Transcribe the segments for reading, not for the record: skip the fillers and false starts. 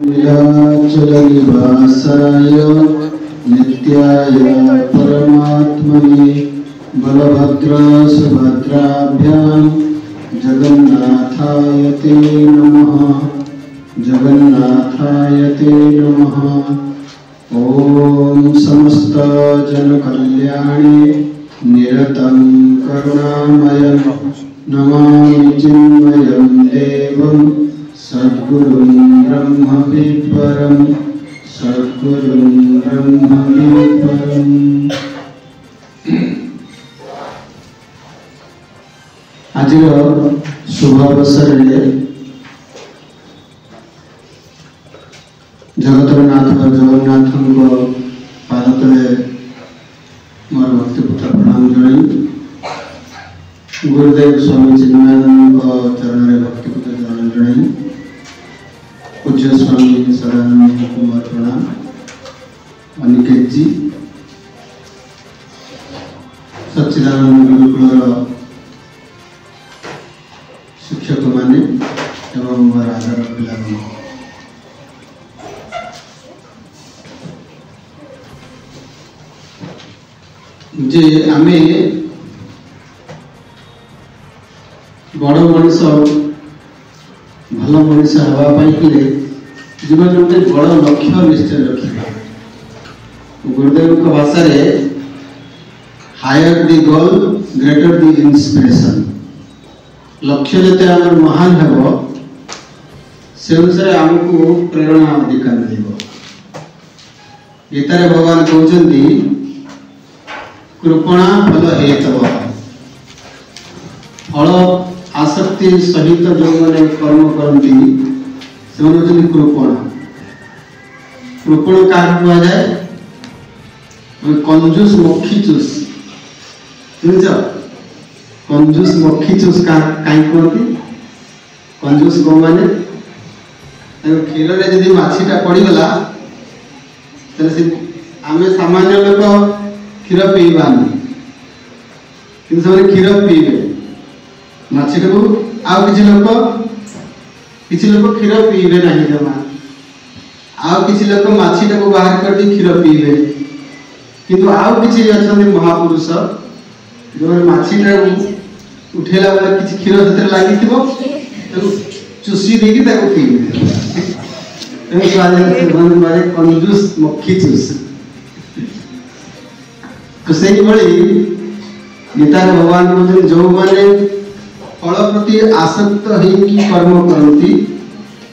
नीलाचलनिवासाय नित्याय परमात्मने बलभद्रसुभद्राभ्यां जगन्नाथाय ते नमः। जगन्नाथाय ते नमः। ॐ समस्तजनकल्याणे निरतं करुणामयं नमामि चिन्मयं देवं सद्गुरुं ब्रह्मविद्वरं सद्गुरुं ब्रह्मविद्वरम्। आजिर शुभ अवसर जगतरनाथ जगन्नाथ पाद तले मोर भक्तिपुत्र प्रणाम जनाई गुरुदेव स्वामी चिन्मयानंद चरण में भक्तिपुत्र चरण जनाई पूज्य स्वामी सदानंद कुमार प्रणाम अनिकेत जी सच्चिदानंद गुरुकुल शिक्षक माने एवं मोर आदर पिला जे आमे बड़ मनीष भल मनीष हाँपाई जीवन गोटे बड़ लक्ष्य निश्चय रखा गुरुदेव भाषा हायर दी गोल ग्रेटर दी इंस्पिरेशन लक्ष्य जिते आम महान हेब से अनुसार आमको प्रेरणा अधिकार मिल गीतार भगवान कहते कृपणा फल हेतव फल आसक्ति सहित जो मैंने कर्म करती से कृपण कृपण क्या कहुए कंजूस मक्खी चूस बुझ कंजूस मक्खी चूस कहीं कहती कंजूस गो मैंने क्षीर में जब मछीटा पड़गला आम सामान्य लोक क्षीर पीबानी कि क्षीर पीबे मछीटा को आउ किसी लोक क्षीर पीबे ना जमा आउ किसी लोक मछीटा को बाहर कर क्षीर पीबे किंतु आउ किसी अच्छा महापुरुष जो मछीटा उठेला बेले किसी क्षीर से लगी चुसी देकी पीबे कंजूस मक्खी चूस तो से गीतार भगवान कहते जो मैंने फल प्रति आसक्त होगी कर्म करती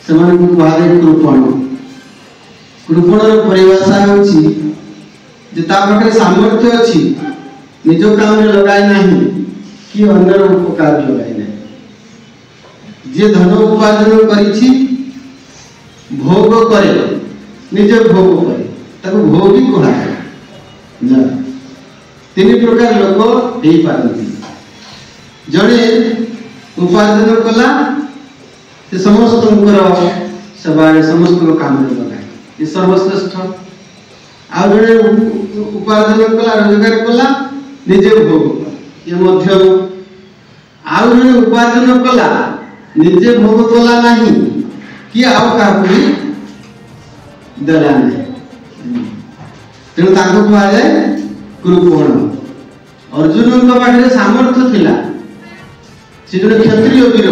से कहुए कृपण कृपणर परिभाषा होता सामर्थ्य अच्छी निज काम लगाए ना कि अन्यर उपकार लगाए ना जे धन उपार्जन करी भोग करे निजे भोग करे ताको भोगी कहुए तीन प्रकार लोक हो पारती जड़े उपार्जन कला से समस्त सेवा समस्त काम लगाए ये सर्वश्रेष्ठ आ जड़े उपार्जन कला रोजगार कला निजे भोग ये मध्यम आउ जड़े उपार्जन कला निजे भोग कला नहीं कि आउ क्या देला नहीं तेणु कहुए कृपण अर्जुन पाखे सामर्थ्य थिला से जो क्षत्रिय वीर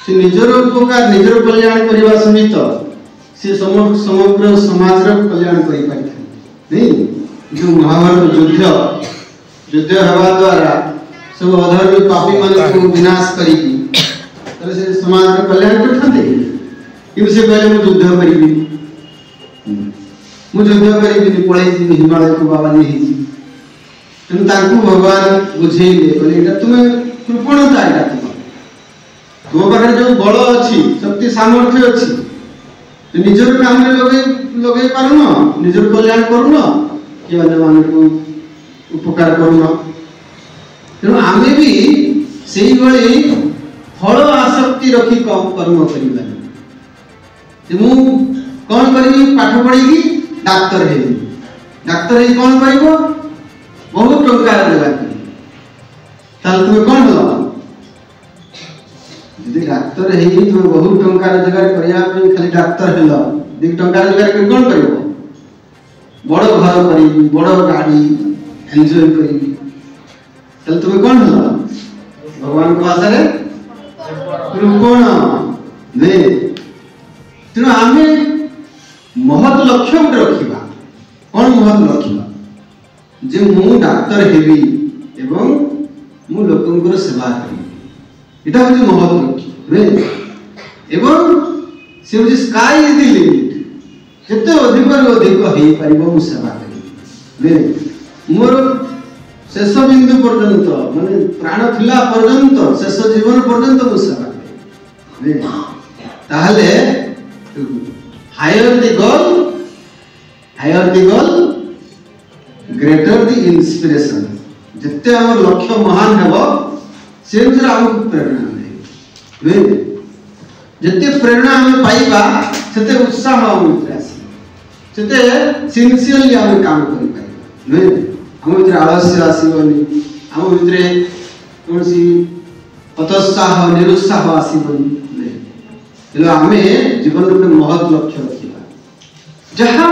से निजर उपकार निजर कल्याण करने सहित से समग्र समाज कल्याण कर जो महाभारत युद्ध हवा द्वारा सब अधर्मी पापी मान विनाश कर समाज कल्याण करते से कहले युद्ध करी पलि हिमालय को बाबा नहीं तेणु भगवान बुझेले कहले तुम्हें कृपणता है तुम पाखे जो बल अच्छी शक्ति सामर्थ्य अच्छी निजर काम लगे पारुन निजर कल्याण करुन कि मान को उपकार करुन तेणु आम भी से फल आसक्ति रखी कर्म कर कौन करी पाठ पढ़ी डाक्तर है डाक्तर है कौन कर बहुत टंका देवा तुम्हें कौन हल डाक्तर है तुम बहुत टंका रोजगार करने खाली डाक्तर हेल 2 टंका रोजगार कर कौन कर बड़ घर करी बड़ गाड़ी एंजॉय करी तुम कौन हेल भगवान को आशा तुम कौन नहीं तेणु आम महत लक्ष्य गोटे रखा कौन महत लक्ष्य जे मु डाक्तर हेबी एवं मु लोकंकर सेवा करी एटा हूँ महत लक्ष्य एवं से हूँ स्काई इज द लिमिट जिते अधिक अधिक हो पार मु सेवा करी मोर शेष बिंदु पर्यंत माने प्राण थिला पर्यंत शेष जीवन पर्यंत मु सेवा करी ताहले higher the goal greater the inspiration जिते आम लक्ष्य महान हेब से अनुसार आमको प्रेरणा दे जिते प्रेरणा आम पाइबा सेते उत्साह आम आसे सिंसियरली आम काम कर पाइबा आम भीतर आलस्य आसबनी आम भीतर कौन सी हतोत्साह निरुत्साह आसबनी आम जीवन में महत् लक्ष्य रखा जहाँ